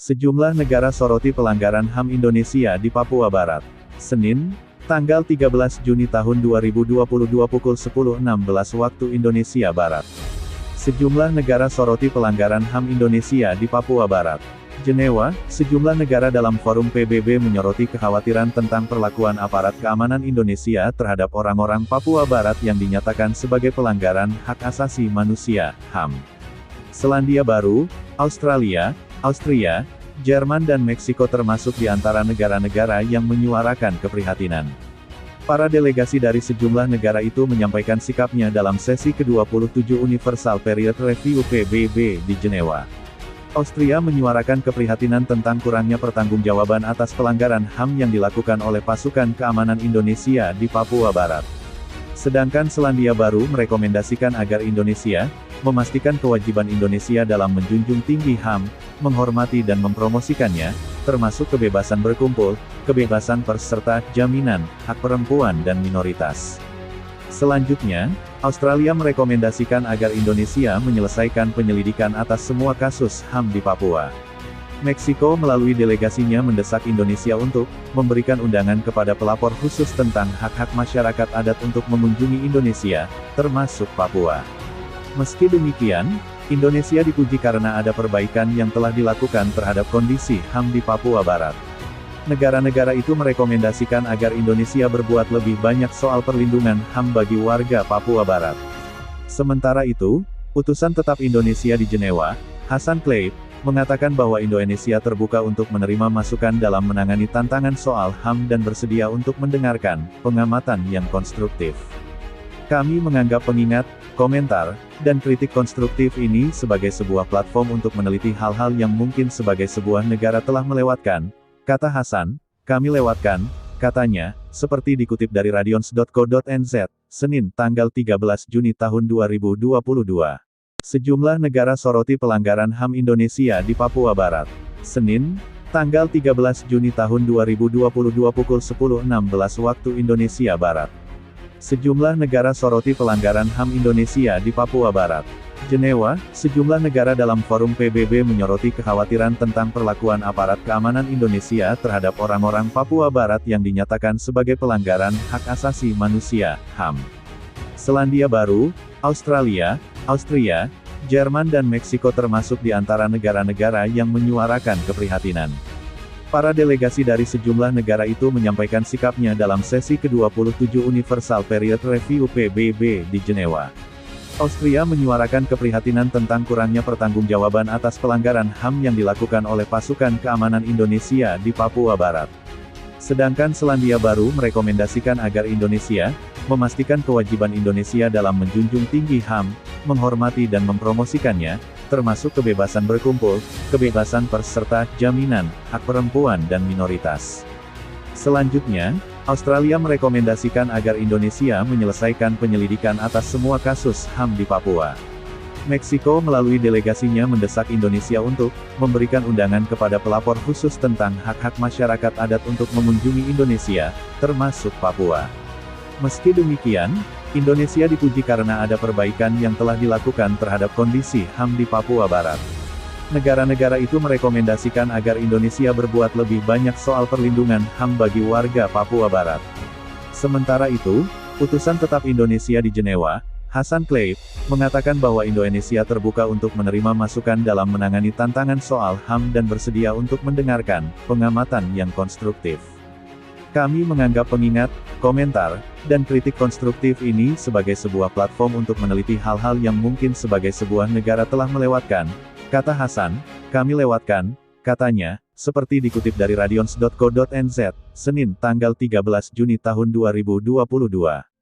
Sejumlah negara soroti pelanggaran HAM Indonesia di Papua Barat. Senin, tanggal 13 Juni tahun 2022 pukul 10.16 waktu Indonesia Barat. Sejumlah negara soroti pelanggaran HAM Indonesia di Papua Barat. Jenewa, sejumlah negara dalam forum PBB menyoroti kekhawatiran tentang perlakuan aparat keamanan Indonesia terhadap orang-orang Papua Barat yang dinyatakan sebagai pelanggaran hak asasi manusia, HAM. Selandia Baru, Australia, Austria, Jerman dan Meksiko termasuk di antara negara-negara yang menyuarakan keprihatinan. Para delegasi dari sejumlah negara itu menyampaikan sikapnya dalam sesi ke-27 Universal Period Review PBB di Jenewa. Austria menyuarakan keprihatinan tentang kurangnya pertanggungjawaban atas pelanggaran HAM yang dilakukan oleh pasukan keamanan Indonesia di Papua Barat. Sedangkan Selandia Baru merekomendasikan agar Indonesia memastikan kewajiban Indonesia dalam menjunjung tinggi HAM, menghormati dan mempromosikannya, termasuk kebebasan berkumpul, kebebasan pers serta jaminan hak perempuan dan minoritas. Selanjutnya, Australia merekomendasikan agar Indonesia menyelesaikan penyelidikan atas semua kasus HAM di Papua. Meksiko melalui delegasinya mendesak Indonesia untuk memberikan undangan kepada pelapor khusus tentang hak-hak masyarakat adat untuk mengunjungi Indonesia, termasuk Papua. Meski demikian, Indonesia dipuji karena ada perbaikan yang telah dilakukan terhadap kondisi HAM di Papua Barat. Negara-negara itu merekomendasikan agar Indonesia berbuat lebih banyak soal perlindungan HAM bagi warga Papua Barat. Sementara itu, utusan tetap Indonesia di Jenewa, Hasan Kleip, mengatakan bahwa Indonesia terbuka untuk menerima masukan dalam menangani tantangan soal HAM dan bersedia untuk mendengarkan pengamatan yang konstruktif. Kami menganggap pengingat, komentar, dan kritik konstruktif ini sebagai sebuah platform untuk meneliti hal-hal yang mungkin sebagai sebuah negara telah melewatkan, kata Hasan. Kami lewatkan, katanya, seperti dikutip dari radions.co.nz, Senin, tanggal 13 Juni tahun 2022. Sejumlah negara soroti pelanggaran HAM Indonesia di Papua Barat. Senin, tanggal 13 Juni tahun 2022 pukul 10.16 waktu Indonesia Barat. Sejumlah negara soroti pelanggaran HAM Indonesia di Papua Barat. Jenewa, sejumlah negara dalam forum PBB menyoroti kekhawatiran tentang perlakuan aparat keamanan Indonesia terhadap orang-orang Papua Barat yang dinyatakan sebagai pelanggaran hak asasi manusia, HAM. Selandia Baru, Australia, Austria, Jerman dan Meksiko termasuk di antara negara-negara yang menyuarakan keprihatinan. Para delegasi dari sejumlah negara itu menyampaikan sikapnya dalam sesi ke-27 Universal Period Review PBB di Jenewa. Austria menyuarakan keprihatinan tentang kurangnya pertanggungjawaban atas pelanggaran HAM yang dilakukan oleh pasukan keamanan Indonesia di Papua Barat. Sedangkan Selandia Baru merekomendasikan agar Indonesia memastikan kewajiban Indonesia dalam menjunjung tinggi HAM, menghormati dan mempromosikannya, termasuk kebebasan berkumpul, kebebasan pers serta jaminan hak perempuan dan minoritas. Selanjutnya, Australia merekomendasikan agar Indonesia menyelesaikan penyelidikan atas semua kasus HAM di Papua. Meksiko melalui delegasinya mendesak Indonesia untuk memberikan undangan kepada pelapor khusus tentang hak-hak masyarakat adat untuk mengunjungi Indonesia, termasuk Papua. Meski demikian, Indonesia dipuji karena ada perbaikan yang telah dilakukan terhadap kondisi HAM di Papua Barat. Negara-negara itu merekomendasikan agar Indonesia berbuat lebih banyak soal perlindungan HAM bagi warga Papua Barat. Sementara itu, utusan tetap Indonesia di Jenewa, Hasan Kleip, mengatakan bahwa Indonesia terbuka untuk menerima masukan dalam menangani tantangan soal HAM dan bersedia untuk mendengarkan pengamatan yang konstruktif. Kami menganggap pengingat, komentar, dan kritik konstruktif ini sebagai sebuah platform untuk meneliti hal-hal yang mungkin sebagai sebuah negara telah melewatkan, kata Hasan. Kami lewatkan, katanya, seperti dikutip dari radions.co.nz, Senin, tanggal 13 Juni tahun 2022.